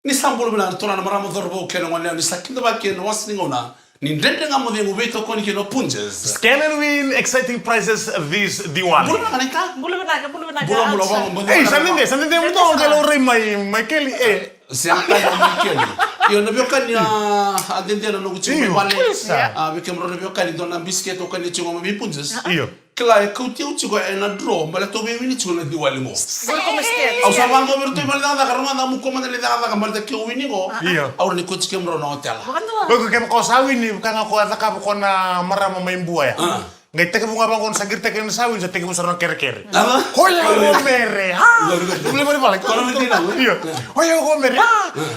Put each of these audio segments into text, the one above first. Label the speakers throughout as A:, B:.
A: Ni sambulu bila tuna maramo dhorbo kena wale ni sakinda ba kena wasni ngona. Ni ndende ngamo de ubeto koni kena punches.
B: Scan and win exciting prizes this Diwali.
A: Bulu kaneka?
C: Bulu benaga.
A: Bulu.
B: Eh, saninde mo to ngalo rin may keli
A: Siapa yang mikir? Yo nabi kan ya adende na nugu chimbe wale. Bike mro nabi kan dona biscuit o kan ni chungo mabi punches.
B: Iyo.
A: Kla ku tiu chugo na draw mbala to be wini chugo na Diwali mo.
C: Bulu komestet.
A: Au sabango berto mbala da karma da mu komanda le da kamar ke wini go.
B: Iyo.
A: Au ni ko chike mro na hotel.
B: Bago kem ko sawi ni kan ko ata ka ko na marama may buaya. Ngai teke bunga bang kon sagir teke na sawi sa teke mo sarang kere-kere. Hoya ko mere. Bule bale bale.
A: Kono mi dina.
B: Iyo. Hoya ko mere.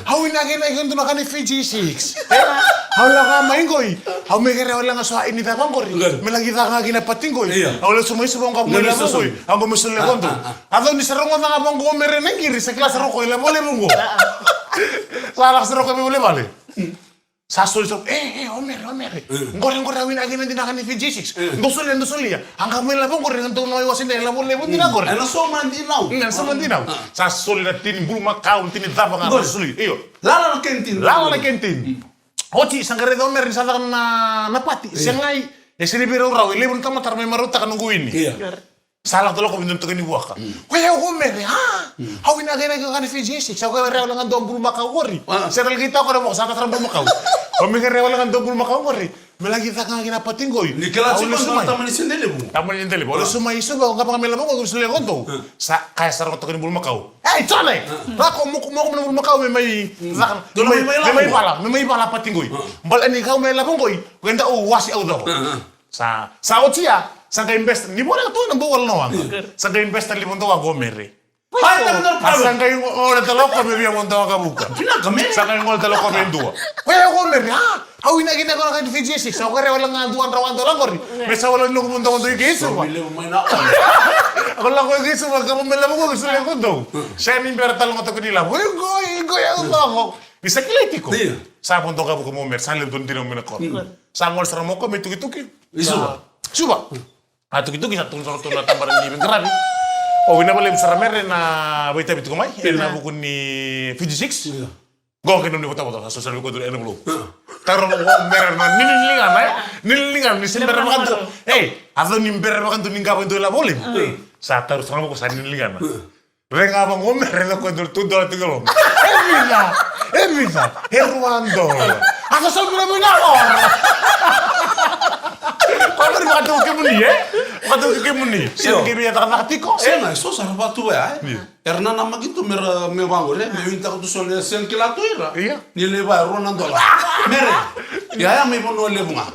B: Hau ina gena ikon tuna kan Fiji 6. Hau la ka maingoi. Hau me kere wala nga so ini ta bangori. Me lagi ta nga gina patingoi. Hau le sumai subong ka mo la bangoi. Hau mo sulle kondo. Ado ni sarong nga bang go mere nengiri sa kelas ro ko ila bole bungo. Salah sero ko bole bale. Sasol so Omer. Ngore wina gina dinakan ni Fiji 6. Ndosoli ya. Angka mo la bangori nganto no iwasin la bole bun dinagor.
A: Ano so man dinaw.
B: So man dinaw. Sasol na tin bulma kaun tin daba nga suli. Iyo.
A: Lala na kentin.
B: Oci sangare do Omer sa na pati. Sengai sini biro raw ile bun tamatar may maruta kan nungguin ni. Salah tolo ko bindun to ni buaka. Kaya Omer hawin na gina kan Fiji 6. Sa ko rew lang ang dombul makawori. Seral kita ko na mo sa katrang makaw. Omer rew lang ang dombul makawori. Melagi ta nga gina patinggoy.
A: Ni kala si man taman ni sendele mo.
B: Taman ni sendele. Olo sumai suba nga pa kamela mo ko sule konto. Sa kaya sarong to ni bul makaw. Chale. Rako mo na bul makaw may pala patinggoy. Mbal ani ka may labong koy. Wenda o wasi au daw. Sa Ochia sa invest ni mo na to nang bawal no ang. Sa invest li mo to wa gomere.
A: Hai tak benar.
B: Sa kay ora talo ko me biya mo to ka buka.
A: Pina kami.
B: Sa kay ngol talo ko me duwa. Kaya gomere hawin na gina ko kan Fiji 6. Sa ko wala nga duwan rawan to lang ko. Mesa wala no kumunta mo to ikiso.
A: Bile mo may na.
B: Ako lang ko ikiso wag ka mo mela mo gusto lang ko do. Siya ni ber talo ko to nila. Goy ako. Bisa kilitiko. Sa punto ka ko mo mer sa lendon din mo na ko. Sa ngol sa mo ko may tuki-tuki. Suba. Tuki-tuki sa tungso to na tambaran ni grabe. Wina bale besar mere na baita bitu kumai. Na buku ni Fiji 6. Go ke nung ni kota sa sosial ko do eno blo. Taro mo mere na nililingan ni sember makan to. Ado ni mere makan to ninga po la bolim. Sa taro sa mo ko sa nililingan. Renga bang mere na ko do tudo tigolo. Evita. Heruando. Ako sa mo na ako. Kau berbakat ke muni Bakat ke muni. Siapa kiri ya tak tiko.
A: Nah, so sarap batu ya. Karena nama gitu me bangore, me minta ko tusolnya sen kilatu ira. Ni leba ronan dola. Mere. Ya me bono lebunga.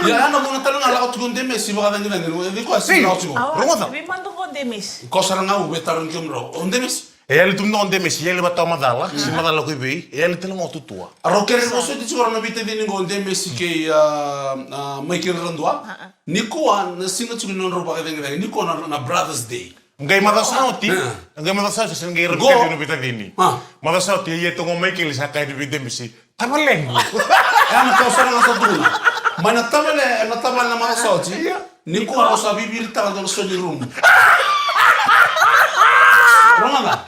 A: Ya na bono talong ala ko tugunde me si baka ngina ni ko asi na ko.
C: Rongo. Vi mando con demis.
A: Ko saranga u betaron kemro. Onde mes?
B: Ele tum non demes, ele batau madala, si madala ko ibi, ele telo mo tutua.
A: Roker mo so ti siguro na bita din ngo onde mes ke Michael Randwa. Niko na singa tsugi non roba ka ngina. Niko na Brothers Day.
B: Ngai madasauti, sa ngai roker no bita dini. Madasauti ye to ngo Michael sa kay ibi demisi. Tamaleng.
A: Ano ko saranga sa dulo. Mana tamale na madasauti. Niko ko sa bibir ta do so ni room. Ronga.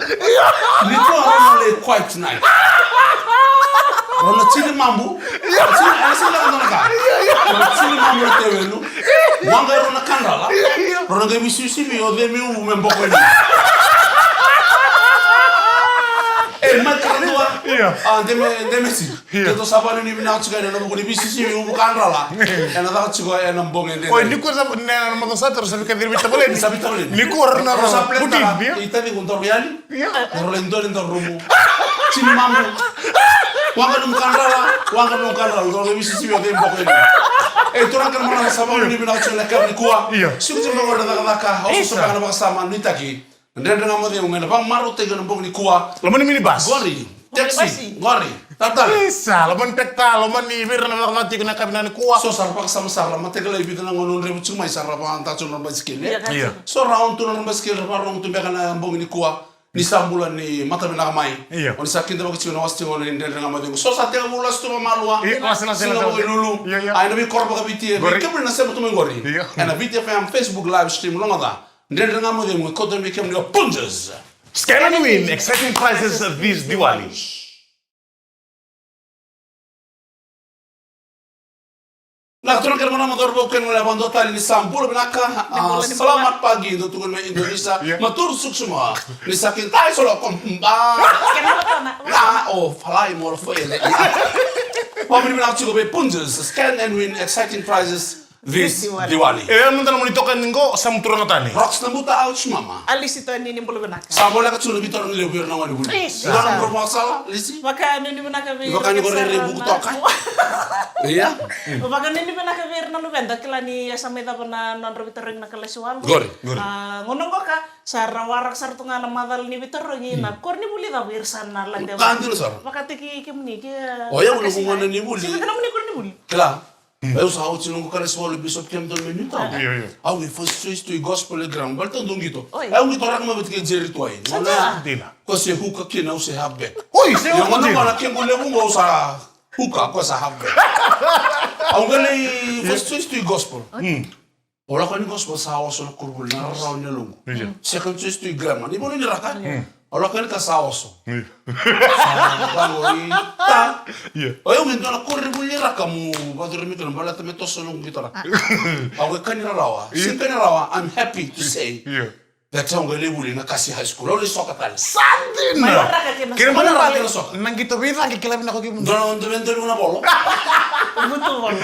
A: Niko le quite night. Rona chili mambu. Chili ka. Chili mambu tewelu. Wanga rona kandala. Rona ge bisusi bi o de mi u membo ko ni. Makarua. Deme si. Keto sabani ni bina chuga na mo ni bisusi bi u kandala. Ena da chuga ena mbonge de.
B: Oi niko sa na madasa ter sa kadir bita bole. Niko rona puti dia.
A: Ita di guntor biali. Rolendo rumu. Chili mambu. Wanga nung kandala, lo bisusi bi o de mbonge ni. Turang kan mana sabani ni bina chuga na kabni kuwa. Siku jembe ngora da ka. Oso sa kana sama nitaki. Ndenda ngamo de ngena bang maru te ngena mbonge ni kuwa.
B: Lamani minibus.
A: Gori. Taxi. Gori. Tata.
B: Bisa, lamani pekta, lamani birna nakati kuna kabina ni kuwa.
A: So sarpa sama sarla mate kala ibita na ngonon rebu chuma sarpa anta chuna basikil.
B: Iya.
A: So round tu na basikil round tu beka na mbonge ni kuwa. Ni sambulan ni mata bina mai.
B: Iya.
A: On sakin dapat chuna wasti ngonon ndenda ngamo de. So sa te ngula stu malwa.
B: Iya, masih
A: lulu.
B: Iya.
A: Ai nabi korba ka biti. Kemri na sema tu mengori. Ana biti fam Facebook live stream longa. Ndenda ngamo de ko to be kemni punches.
B: Scan and win exciting prizes this Diwali.
A: Nah, turun ke mana motor bukan mulai bantu tali di Sampul benaka. Selamat pagi untuk teman Indonesia. Matur suk semua. Di saking tai solo kompa.
C: Kenapa, Nak?
A: Nah, oh, falai more for you. Pabrik benak juga be punjes, scan and win exciting prizes this Diwali.
B: Mentan mo nitokan ningo sa muturo na tani.
A: Rocks na buta ouch mama.
C: Alis itu ini puluh benaka.
A: Sabola ka tsulo bitor ng liyo na wali buli. Ikaw ang proposal, Lisi?
C: Maka ini benaka bir.
A: Ikaw kanyo ko rin ribu to ka. Iya.
C: Maka ini benaka bir na lubenda kila ni asame ta na non robitering na kalesuan.
A: Gori.
C: Ngono ko ka sarra warak sartunga na madal ni bitoro ni na kor ni buli ta bir sana lang de.
A: Kanto sir.
C: Maka tiki kemni ke.
A: Oh ya ulo kung ano ni buli.
C: Sila kana muni kor ni buli.
A: Kila. Eu sa hau sinong ka reswalo bisop kem don menu ta.
B: Iya.
A: Au we first choice to gospel gram balta dong gitu.
C: Oi.
A: Eu ngito rak mabit ke jeri tuai. Wala.
B: Dila.
A: Ko se huka kina se habbe.
B: Uy, sa'yo
A: Yung
B: ko
A: ano
B: din.
A: mana kem gole mo sa huka ko sa habbe. Au gali first choice to gospel. Ora ko ni gospel sa hawa so kurbul na raw ni lungu. Second choice to gram. Ni mo ni raka. Ora ko ni ka sa hawa so. Ta.
B: Iya.
A: Oyo ngento na kurbul ni raka mo badur mi kan balata me toso lungu gitora. Au ka ni rawa. Sin ka ni rawa. I'm happy to say.
B: Iya.
A: That song gali buli na kasi high school. Uli soka tal.
B: Santin
C: May
B: na.
C: waraka kina.
B: Kira mo
A: Mana
B: na
A: raka
B: pali.
A: na soka?
B: Nang kita bilang kikilapin ako kimo.
A: Doon on na bolo.
C: Betul.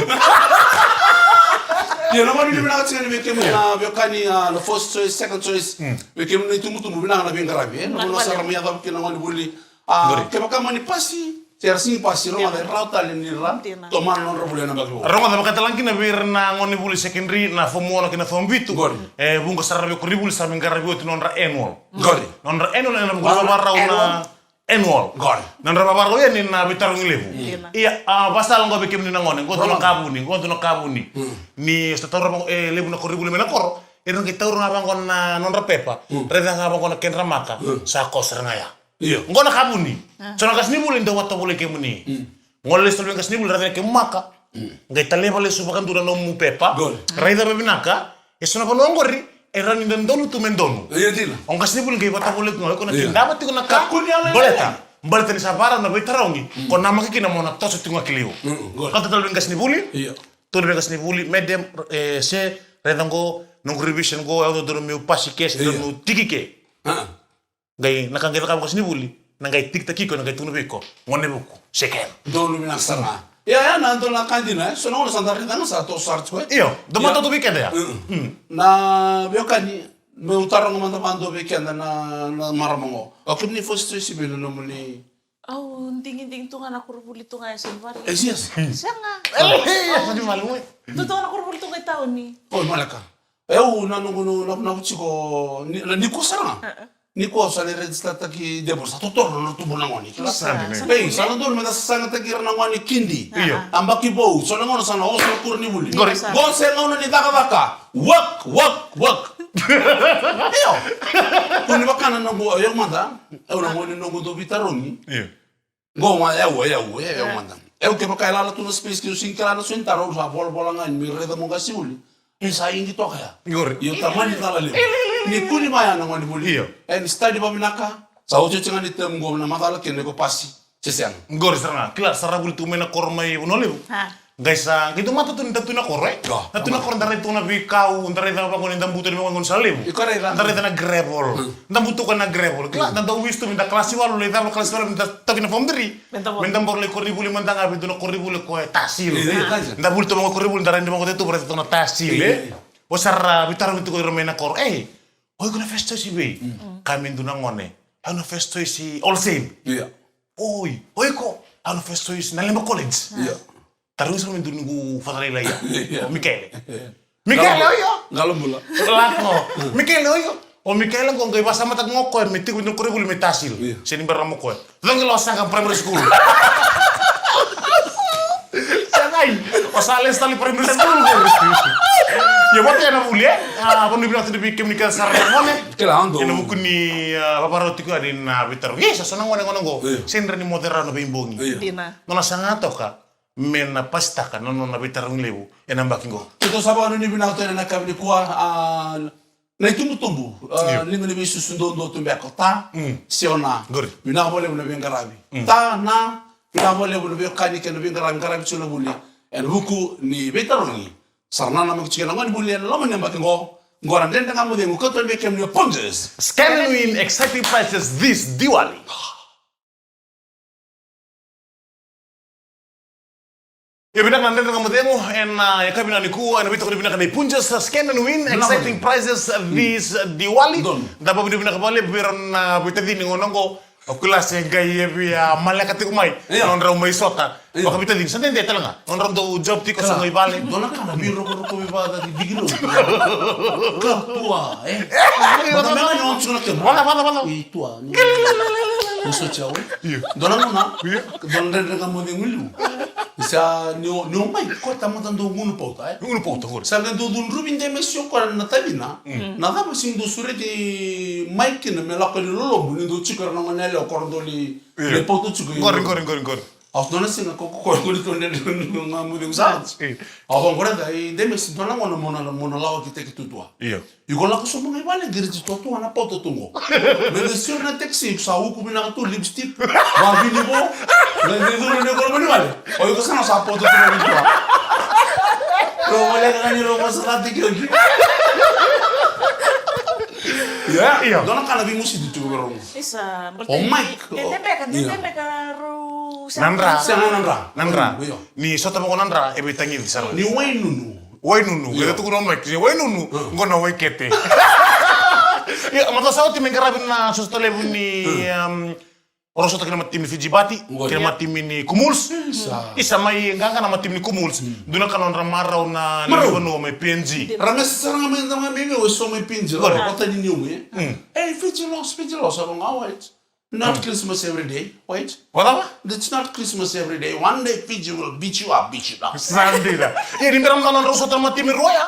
A: Dia naman ni bina kasi ni kemo na biokani na first choice, second choice. Kemo na tumutumu bina na bingarabi. No sa ramya da kinangani buli. Kemo kama ni pasi. Tersi pasi ro ada rauta ni ra. Toman non ro buli na baglo.
B: Rongo da makata lang kina bir na ngoni buli secondary na fomo na kina fom bitu.
A: Gori.
B: Bunga sarabyo ko ribul sa mingarabi oti non ra annual.
A: Gori.
B: Non ra annual na bunga baraw na annual.
A: Gori.
B: Non ra baraw yan ni na bitarong lebu. Iya, basta lang go bikim ni ngone, go to kabuni, go to kabuni. Ni sta tawro lebu na ko ribul mena kor. Irang kita urang abang na non ra pepa. Reda ngabang kon ken ramaka sa kosra ngaya.
A: Iya.
B: Ngona kabuni. Sono kas nibul ndo wato bole kemuni. Ngole stol kas nibul rada ke maka. Ngai tale bale subakan dura no mu pepa. Raida bebinaka. E sono pa ngori era ni ndonu tu mendonu.
A: Iya dila.
B: On kas nibul ngai wato bole ngol ko na tinda bati ko na ka.
A: Kakuni ala.
B: Boleta. Boleta ni sabara na betarongi. Ko na makiki na mona toso tinga kilio. Kata tal kas nibuli.
A: Iya.
B: Tur kas nibuli medem se reda ngo no revision go auto duro mi pasi kes duro tikike. Gai nakangita ka kasi nibuli nangai tikta kiko nangai tunu biko ngone buku seken
A: Donu bina sana. Ya na ando na kandina. So no sa ndari na sa to sart ko.
B: iyo domato to bikende ya
A: Na biokani me utarang man mando weekend na maramongo. Ako ni first choice bino no muli.
C: Oh, tingin tungan aku rubuli tungan sa bari.
A: Yes.
C: Siya nga.
B: sa di malu
C: Totoo na rubuli tungan taon ni.
A: Oh malaka. Eu na no na chiko ni ko sana. Ni ko sa ni register ta ki de borsa to torno no tubo na ngoni. Bei sa no dorme da sa nga ta ki na ngoni kindi.
B: Iyo.
A: Ambaki bo so na ngono sana oso kurni buli.
B: Gori.
A: Go se ngono ni daka. Wak. Iyo. Kuni bakana na go yo manda. Eu na ngoni no go do bitarongi.
B: iyo
A: Go ma eu manda. Eu que baka la tu no space que sin kala no sentaro sa bola nga mi reda mo gasuli. Isa ingi to kaya.
B: Gori.
A: Iyo tamani tala le. Ni kuni maya na ngoni buli.
B: Iyo.
A: En study ba minaka. Sa ojo chenga ni tem go na matala ke ne go pasi. Cesiang.
B: ngori saranga kila sarabul tu mena kormai unoleu
C: Ha.
B: gaisa gitu mata tu nda tuna korre
A: Ga.
B: na tuna kor ndare tuna bikau ndare da bangun ndam butu ni bangun salebu
A: Ikore ra.
B: ndare na gravel ndam butu kana gravel kila nda wistu minta klasi walu le da klasi walu minta tokina fomdri mendam borle korri buli manda ngabi tuna korri buli ko tasil nda bulto mo korri buli ndare ndam ko tetu berarti tuna tasil o sarra bitaro bitu ko romena kor oi kuna festo si be kami nduna ngone ano festo si all same
A: Iya.
B: oi ko ano festo si nalemba college
A: Iya.
B: Terus kami nunggu Fatarila ya.
A: Iya.
B: Michele. Michele oyo.
A: Ngalo mula.
B: Lako. Michele oyo. O Michele kung kayo basa matag ngoko meti ko nung kuribuli metasil. Sini barang mo ko. Lang lo sa kang primary school. Sanay. O sales tali primary school ko. Ya bote na muli apa ni bilang tadi bikin nikah sarang ngone.
A: Kela ando.
B: Kena buku ni paparoti ko adin na bitar. Yes, sonang ngone go. Sendra ni moderno bimbongi.
C: Dina.
B: Nona sangato ka. Mena pastaka nono na bitarong lewu enambakingo.
A: Ito sa ano ni binato na nakabili ko na itumutumbu. Lingo ni bisu sundo do tumbe ko ta. Siona.
B: Gori.
A: Binabole mo na bingarabi. Ta na binabole mo na bingkani ke na bingarabi chula buli. en huku ni betarongi sarna na mkchikana ngani bulian lama nyamba ngo ngora ndende ngamu de ngukoto be kem ni punches
B: Scan and win exciting prices this Diwali. Ya binak nanti dengan modemo en ya kabina niku en bitak binak ni punjas scan and win exciting prizes this Diwali. Dapat binak balik biron bitak di ngonongo kelas gaya via malaikat kumai non raw may sota baka bitak din santen deta lang non raw do job ti ko sa ngay balik.
A: Dona ka na biro ko bibada di digilo. Tua Bata menga nyong tsuna kem.
B: Wala.
A: Tua ni. Muso chawe. Dona mo na. Dona ndende ngamu de ngulu. Sa no mai ko tamo dando ngunu pauta
B: Ngunu pauta hor.
A: sa ngendo dun rubin de mesio ko na tabina na da sing do sureti mike na mela ko lolo bu ni do chikar na ngane le ko ndoli le pauta chugo
B: Gor.
A: af dona singa ko to ne ngamu de sa av ngora da de mes dona mona lawa kite ki tutua
B: Iya.
A: Iko la ko so mga ibale diriti to na pauta tungo me desio na taxi sa huku bina to lipstick wa bini bo na de do ne ko bani vale o ko sana sa pauta tungo ni tua ko wala ka ni ro masala tikyo
B: Iya.
A: Dona kana bi musi ditu ko rongo
C: Isa,
A: Oh my God.
C: Tetembe ka ru.
B: Nandra.
A: Sana
B: Nandra.
A: Iyo.
B: Ni sota mo Nandra e bitangi di sana.
A: Ni wainunu
B: Wai nunu, kita tuh kuno mic, wai nunu, ngono wai kete. Ya, mata sao tim ngarabin na sostole ni orang sota kena tim ni Fijibati, kena tim ni Kumuls. Isa mai nganga na tim ni Kumuls. Duna kan on ramarau na libono mai PNG.
A: Rames saranga men tama meme o so me pinje la kota ni niume eh fijilos abang await not Christmas every day wait
B: Wala ba?
A: it's not Christmas every day one day Fiji will beat you up down
B: Sandira. Ya di meram kan on sota tim ni Roya.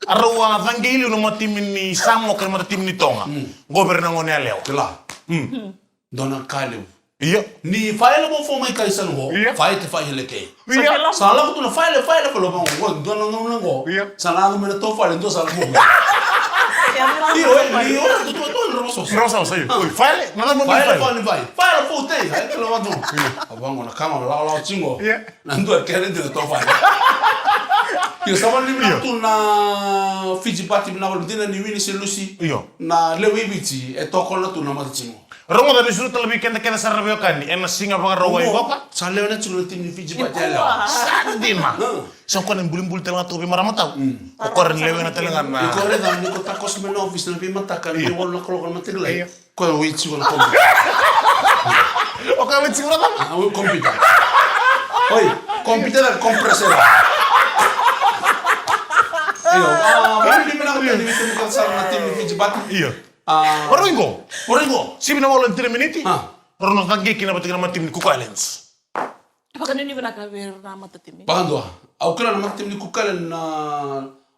B: Arwa vangeli no tim ni Samo kena tim ni Tonga. Goberna ngone aleo.
A: kela dona kale
B: Iya.
A: ni file mo fo mai kaisan go
B: Iya.
A: file file ke
B: Iya.
A: sala ko na file ko lo bang go dona ngona go
B: Iya.
A: sala no me to file ndo sala mo Io tu rosso
B: Rosa saya. File, nada mo
A: File
B: file.
A: file fo te ai ke lo vado abango na kama la chingo
B: Iya.
A: na ndo ke rende to file Io stavo lì tu na Fiji Party na wala dina ni wini se Lucy
B: Iya.
A: na lewe biti e to kola tu na matimo
B: Rongo da disuruh terlebih kena sarabio kan, enak singa bang rawa ibu apa?
A: sa lewe na chulo tim ni Fiji Party ala
B: Sandi mah. Song kau bulim telang tu bimara matau. Kokoran lewe na telangan
A: I
B: na.
A: kore da ni ko ta kos men office na bi mataka ni wala ko ko matigla
B: Iya.
A: ko wi chi wala ko
B: Oke, wait sih berapa?
A: computer oi computer da compressor Iyo, mali di mana ko ni bitu ko sa na tim ni Fiji Party
B: Iya. Oringo.
A: Oringo
B: Si bina wala 3 minutes.
A: Ah.
B: Rono tangki kina batik nama tim ni Cook Islands.
C: Apa kan ini benar kabir nama tetimi?
A: Pagando, au kala na tim ni kukalen na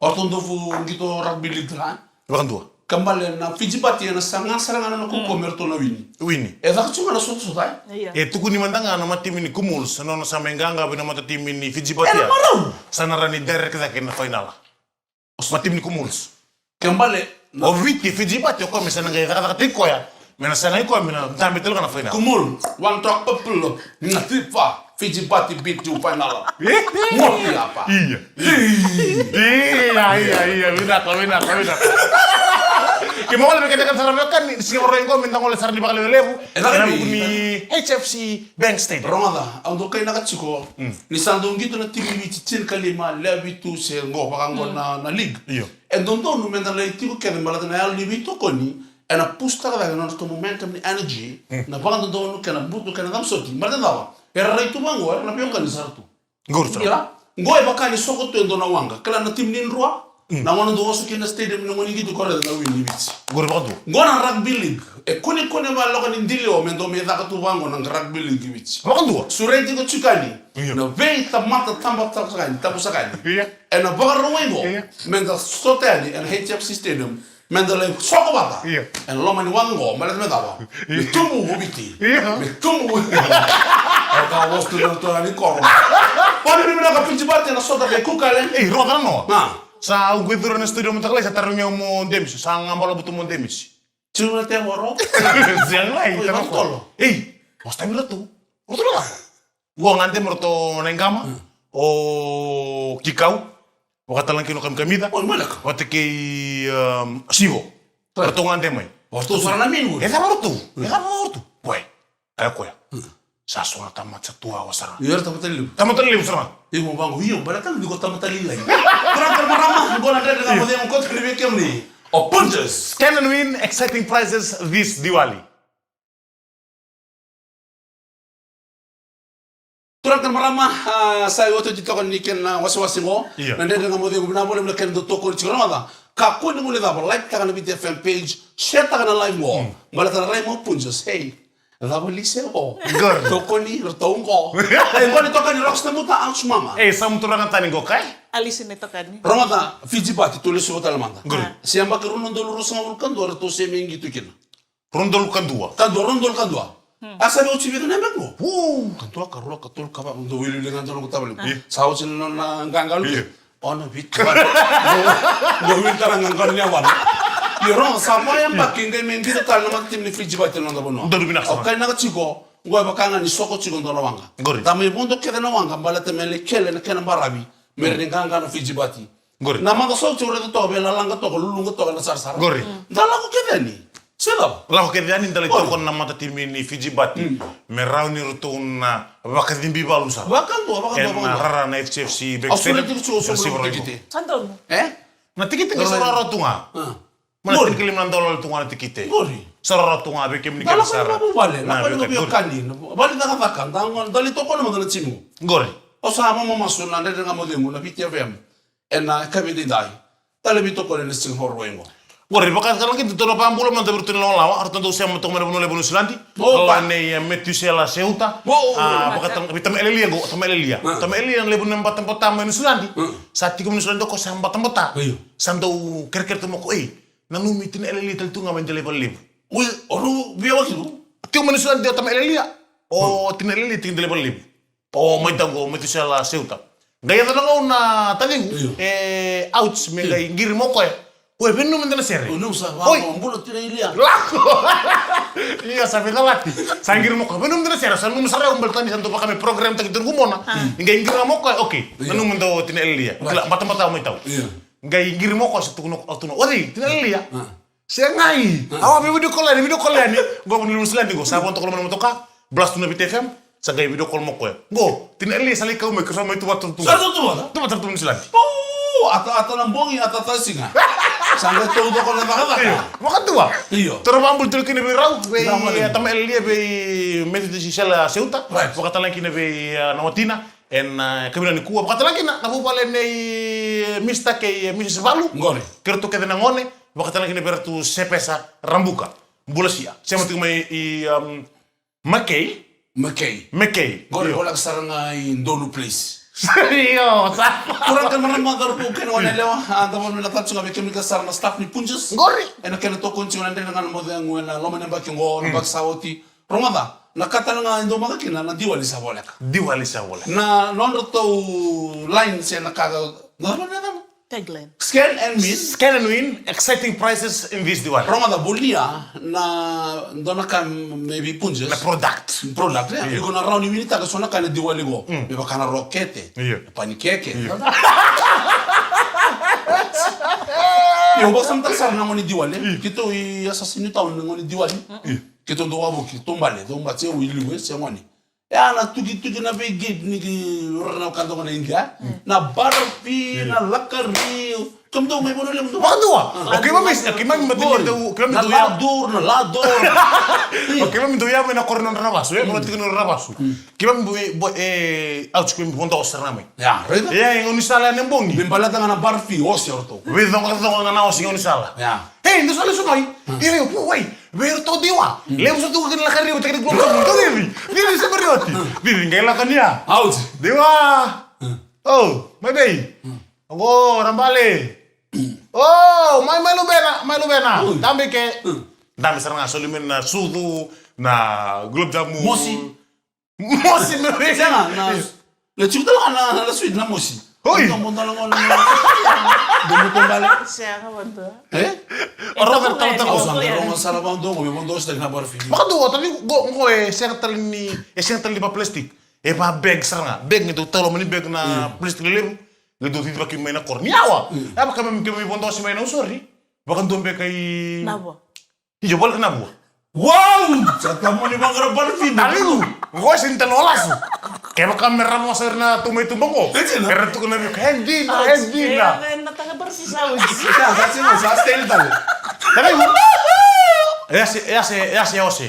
A: ortondo fu ngito rugby league la.
B: Bahkan dua.
A: Kambale na Fiji Party na sanga saranga na ko komerto na wini.
B: Wini.
A: E da chunga na so so dai.
C: Iya.
B: Tuku ni mandanga nama tim ni Kumuls, nono sama enganga bina mata tim ni Fiji Batia.
A: Era marau.
B: Sana rani derek kita kena final. Ma tim ni Kumuls.
A: Kambale
B: O viti Fiji Batia ko misalnya gaya kata tiko ya. Mena sana iko mena tambi telu kana final.
A: kumul one talk people na tifa Fiji Party beat you final. Ngopi apa?
B: Iya. Iya, benar. Kimo wala kita kan sarap kan si orang ko minta ngole sarap di bakal lebu.
A: Enak
B: Ni
A: ni.
B: HFC Bank Stadium.
A: Rongada, ando kay nakachiko. Ni sando ngito na tim ni chitin kalima lebi tu se ngo pakango na league.
B: Iyo.
A: E dondo no menda le tiko ke malata na ali bito koni e na pusta ka na to momentum ni energy na banga dondo no kana butu kana dam soti malata dawa. Era rai tu bango na pionka ni sartu.
B: Gursa.
A: Ila ngo e bakani soko to ndo na wanga kala na tim ni nrua na wana do osu kina stadium no ngoni gitu kore na wini bitsi.
B: Gur badu.
A: Ngo na rugby league e koni ma loko ni ndili o mendo me da ka tu bango na rugby league bitsi.
B: Makan dua.
A: Sureti ko chukani.
B: Iya.
A: Na vei ta mata tamba sakani, tabu sakani.
B: Iya.
A: E na baga ruwengo.
B: Iya.
A: Menda soteli en HFC Stadium. Menda le soko bata.
B: Iya.
A: En loma ni wango, malet me dava. Me tumu ubiti.
B: Iya.
A: Me tumu. Aka wostu na to ani koro. Poni ni ka Fiji Party na sota ke kukalen.
B: Roda no.
A: Na.
B: Sa gue turun na studio mentakle sa tarunyo mo demis. Sa ngambala butu mo demis.
A: Chuma te woro.
B: Siang lai
A: Oi,
B: tanong
A: bantolo.
B: ko. Mas tayo to. Betul lah. Gua ngante merto nengkama. o kikau, wakatalang kino kam kamida,
A: Oh, malaka.
B: wate kay sivo. Pertungan temay.
A: Waktu suara namin,
B: Ya kan tu. Boy, ayo kuya. Saswa tamat sa tua wasara.
A: Iya, tamat tali.
B: Tamat tali wasara.
A: Ibu bang, hiyo, balatan di kota matali lagi. Kurang kermarama, gua nanti dengan mau yang kau terlibat kem ni. Oh, punches.
B: Scan and win exciting prizes this Diwali.
A: Kurang kermarama, saya waktu itu kan niken wasi-wasi ngo.
B: Iya.
A: Nanti dengan mau yang benar boleh melakukan doktor kau cikgu nama. Kaku ni boleh dapat like takan di BTFM page, share takan live mo. Balatan live mo punches. Hey. Dapat lise ho.
B: Good.
A: Toko ni rotong ko. Eh, gua ni tokan ni Rockstar muta ang sumama.
B: Sam turangan tani go kai?
C: Alisin ito kan.
A: Ramata, Fiji bati tulis suatu alamanda.
B: Good.
A: Siapa kerunun dulu rusang ulkan dua ratus seming gitu kena.
B: Rondol kan dua.
A: Rondol kan dua. Asa mau cibir nembak mo. Kantua karula katul kaba untuk wili dengan tolong kita balik. Sahu sini nona ganggal. Oh no bit. Gue wil karang ganggal nyawan. Yorong sama yang pakai gay main kita tal nama tim ni Fiji bati nona bono.
B: Udah binak sama.
A: Oke naga ciko. Gue bakangan ni soko ciko nona wanga.
B: Gori.
A: Tapi bondo kita nona wanga balate mele kele na kena barabi. Mere ganggal na Fiji bati.
B: Gori.
A: Nama to sok cure to bela langa to lulung to na sar.
B: Gori.
A: Dalaku kita ni. Sedap.
B: Lau ke dani dali to kon namata timi ni Fiji bati. Merawni rutuna wakatin bibalu sa.
A: Wakan to,
B: En rara na FCFC
A: Sulit
B: backstage.
A: itu sulit gitu.
C: Sandal mo.
B: Na tikite ke sarara tunga. Mana tin kilim nandol tunga na tikite.
A: Gori.
B: Sarara tunga be kem ni
A: Kalau
B: kem
A: kan
B: sara.
A: mau balik,
B: Na
A: apa
B: be
A: yang
B: ka
A: biar kali? Balik nak katakan, tangan dali to kono madana cimu.
B: Gori.
A: O sama mama sunan dari dengan modemu na BTFM. Ena kami di dai. Tali bito kono ni sing horwengo.
B: Gori bakas kalang kita to na pambulo man tabur tun lawa arto do sem to mera bonole bonu silandi.
A: Oh,
B: La ne metusela Ceuta.
A: Oh,
B: bakat bitam elelia go, tam elelia. Tam elelia le bonu empat tempat tamu ni silandi. Saat tiga menu silandi ko sam batam bata.
A: Iyo.
B: Sando kerker to mo ko nanu mitin elelia tel tunga man jale balib.
A: Ui, oru biar waktu.
B: Tiu menu silandi tam elelia. O tin elelia tin jale balib. O mai tango metusela Ceuta. Gaya to na tadi outs me gay ngir mo ko Woi, benar mentera sere.
A: Unu sa
B: Oi.
A: wa mbulo tira ilia.
B: Lako. Iya, sampai lati. Sangir mo ko. Benar mentera sere. Sanu mesara umbal tani santo pakame program tak tur gumona. Inga ingir mo ko. Oke. Benar mento tina elia. Kala mata-mata mo tahu.
A: Iya.
B: Inga ingir mo ko sa tukuno atuno. Ori, tina elia. Siya ngai. Awa be video call ni. Go mo nilus landi go. Sabon to ko mo toka. Blast na BTFM. Sa gay video call mo ko. Go. Tina elia sali ka mo kasama itu watu tu.
A: Satu tu mana?
B: Tu watu tu silandi.
A: Ata nambongi ata tasinga. Sampai tuh to kono nakata.
B: Makan tua.
A: Iyo.
B: Terus ambul tuh kini berau,
A: Ramai.
B: tam elia be medio de Sicela Ceuta,
A: Right.
B: wakata lagi be Nawatina, en kami ni kuwa, wakata lagi na bale ne mista ke Mrs. Valu,
A: Ngori.
B: kerto ke nangone, wakata lagi bertu sepesa rambuka, bulasia, siapa tuh mai Makei,
A: Gori olak saranga in Dolu Place.
B: Iyo,
A: Kurang kan mana magar po kena wana lewa. Anda mo na tatsu ngabe kemi ka sarna staff ni punches.
B: Ngori.
A: Ena kena to kunci wana dengan mo yang wana loma na baki ngo na bak sawoti. Romada. Nakata nga indo mga kina na diwali sa bolek.
B: Diwali sa wala.
A: Na nondo to line siya nakaga. Na.
C: Tagline.
A: Scan and win.
B: Scan and win, exciting prizes in this Diwali.
A: Romada bulia na dona kan maybe punches.
B: Na product.
A: Product ya. Iko na rauni minita ka sona kana diwali go. Beba kana rokete.
B: Iya.
A: Panikeke. Yo basam tak sar na ngoni diwali. Kito i asasino taon na ngoni diwali. Kito ndo wabo kito mbale, ndo mbatse wili we se ngoni. Ya na tugi na be gate ni rana kanto kana india. Na barfi na lakari. Tum do may bono lang do.
B: Makan tua. Oke, mami matin itu, kami
A: Na
B: itu ya.
A: lador.
B: Oke, mami itu ya mena korno rabasu ya, kalau tiga rabasu. Kami out kami ponto osername.
A: Ya, reda.
B: Ya, yang unisala nembongi.
A: Bimbala tanga na barfi osorto.
B: Vidong ngana osi unisala.
A: Ya.
B: Hey, itu soalnya sumai. Ini woi, biar tau dewa. Lewat satu kali lakar dia utak glob kamu. Tuh dia seperti Dia nggak lakukan dia.
A: Out.
B: Dewa. Oh, my baby. Oh, rambale. Oh, malu bena. Tambe ke. Dami sarang asolimin na sudu na glob jamu.
A: Mosi.
B: Mosi
A: Jangan, na le chuta lang na sweet na mosi.
B: Hoy!
A: Kamu lang on. Dumutong balik.
C: Siya ka ba ito?
B: Orang
C: Ito
B: tahu
C: po yan.
A: Ang sarap ang dongo, may mondo sa na barfi.
B: Maka dua, tapi gue sertal ni, sertal lipa plastik. pa beg saranga, beg itu talo mani beg na please lelebu. Gitu tiba ki main kor niawa. Apa kami kami bondo si main sorry. Bahkan dombe kai
C: Nabo.
B: Ijo bol kenapa?
A: Wow! Saat kamu ni bang kerap barfi.
B: Taligu, gue sinten olas. Kayak kamera mo sa na tumay tumbang ko. Pero tuh kena hindi na.
C: Kaya natanga bersisa uji.
A: Saat sih mau saat stay tali.
B: Tapi ya si Ose.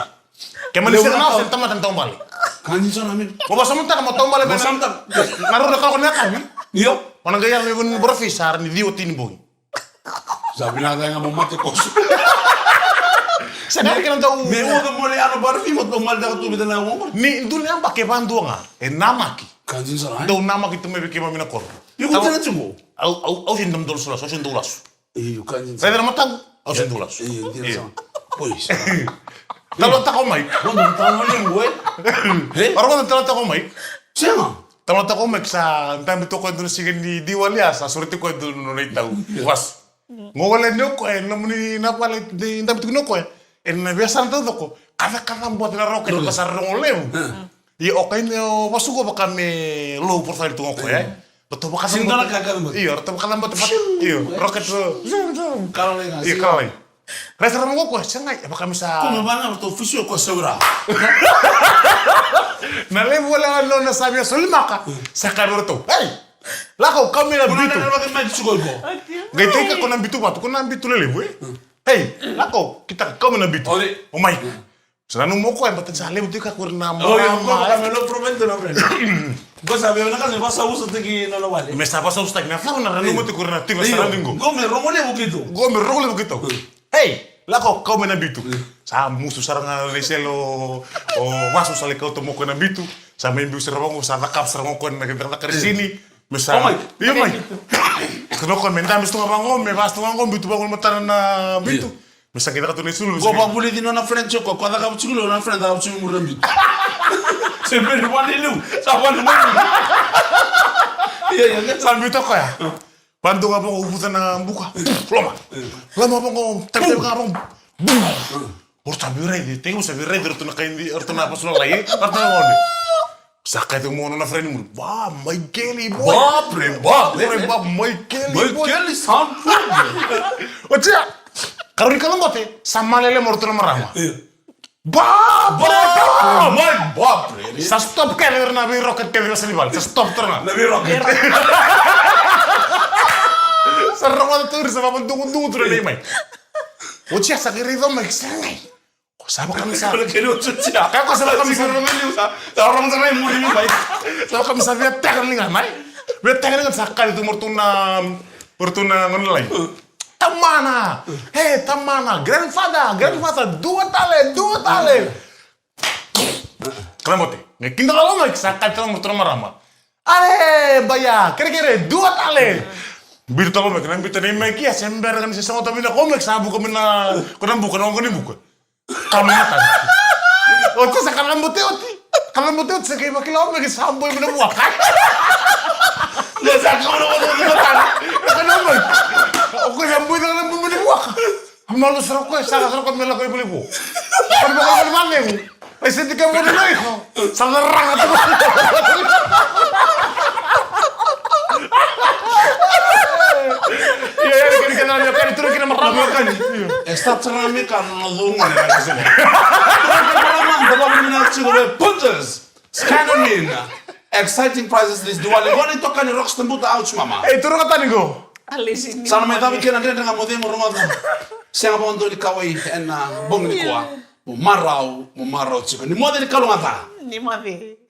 B: Kayak manusia kenal sen teman tentang balik.
A: Kanji sana min.
B: Mau bahasa mentah mau tong balik.
A: Mau santan.
B: Naruh dekat kau nak kami.
A: Iyo.
B: Mana gaya lebih berfisar ni dia tin boy.
A: Sabi na tayo nga mo mati ko.
B: Sadar ka daw.
A: Me mo mo le ano barfi mo to mal da to bidan na mo.
B: Ni dunia pakai bantu nga. Namaki.
A: Kanji sana.
B: Daw namaki tu may bikima minakor.
A: Yo ko tana chungo.
B: Au sin dam dol sulas, au sin dulas.
A: Iyo kanji.
B: Saya dah matang, au sin dulas.
A: Iyo dia sana. Pois.
B: Kalau tak kau mai.
A: Quando tamo ni mo
B: Orang kalau tak kau mai.
A: Chama.
B: Tama ta ko mek sa tambi to ko dun sigen di diwalia sa surti ko dun no itaw was ngole no ko en namni na pala di tambi no ko en na biasa to ko kada buat na roket pasar ngole i okay no pasuko ba kami low profile to ko to ba kasi
A: Sinto na kagawin mo.
B: iyo to ba kalam tempat iyo roket
A: Kalau le nga.
B: iyo kalay resa mo ko sangay ba kami sa
A: Como van a to fisio ko segura.
B: Nalevo wala no na sabi na sulimaka sa karoto. Hey! Lako kami na
A: Kuno
B: bitu.
A: na naman may sugol ko.
B: Gaytay ka ko na bitu ba? Ko na bitu lelevo eh. Hey! Lako kita kami na bitu.
A: Oli.
B: Oh my. Sananong mo ko ay batan sa levo di ka ko na
A: Oh, yo ko
B: mama.
A: me lo prometo na friend. Ko sabi na kasi basta uso tigi no wale.
B: Me estaba sa ustag na famo na ranu mo ti ko na tiba sa randingo.
A: Go me romole bukito.
B: Go me rogole mo kito. Hey! Lako kami na bitu. Sa musu sarang leselo o masu sa likao to mo ko na bitu. Sa may biu sarang ko sa nakap sarang ko na kita na sini. Mesa.
A: Oh my.
B: Iya my. Kuno ko menda mis tunga bango me basta bango bitu bango mata na bitu. Mesa kita ka to ni sulu.
A: Go pa buli dino na friend ko kada ka chugulo na friend da chumu murambi. Sempre wale lu. Sa wale mo. Iya ya.
B: Sa bitu ko ya. Bantu ka bango ubutan na buka. Lama. Lama bango tapi ka bango. Porta birede, tengo sa birede orto na kaindi orto na pasul lagi. Orto na ngone. Sakay to mo na friend mo. Ba, my Kelly boy. Ba, my Kelly boy.
A: Kelly sound.
B: Ocha. Karuni ka ngote, sama lele morto na marama. Ba,
A: My bob.
B: sa stop ka na bi rocket ka sa libal. Sa stop terna.
A: Na biro.
B: Sa rongo to sa mabundung to na may. Ocha sa kirido may sangay. Sabi kami sa
A: Kalau kero chucha.
B: Kaya ko sa kami sa
A: Sa orang sa may muri ni bay.
B: Sabi kami sa viet tekan linga may. Viet tekan linga sa kali tu mortuna ngono lay. Tamana. Hey, tamana. Grandfather, dua tale. Klamote. Ngekinda kalau may sa kali tu mortuna marama. Ale, baya, kere, dua tale. Biru talo may kanang bitan may kia sember kan sa sangot na komik sabu kami na kunang buka na ngani buka. Kamatan. Oti sa kalambote oti. Kalambote oti sa kay makilaw may samboy mo na buwak.
A: Sa ko na mo
B: Kamatan. Kanamay. Okay, samboy na lang mo na buwak. Malo sarap ko, sa sarap ko mela ko ibuli po. Pero ba ko mali mo? Ay sindi ka mo na ko. Sa larang ato.
A: Está trami kan no dunga na kasi. Traman da ba mina chigure punches. Scanning. Exciting prizes this Diwali. Goni to kan rockstar buta ouch mama.
B: Eh, turo ka tanigo.
C: Alisin ni.
A: Sana may dami kina nga mo din mo rumad. Siya pa ndo ni kawai en bong ni kwa. Mo marau chigo. Ni mo din kalungata.
C: Ni mabe.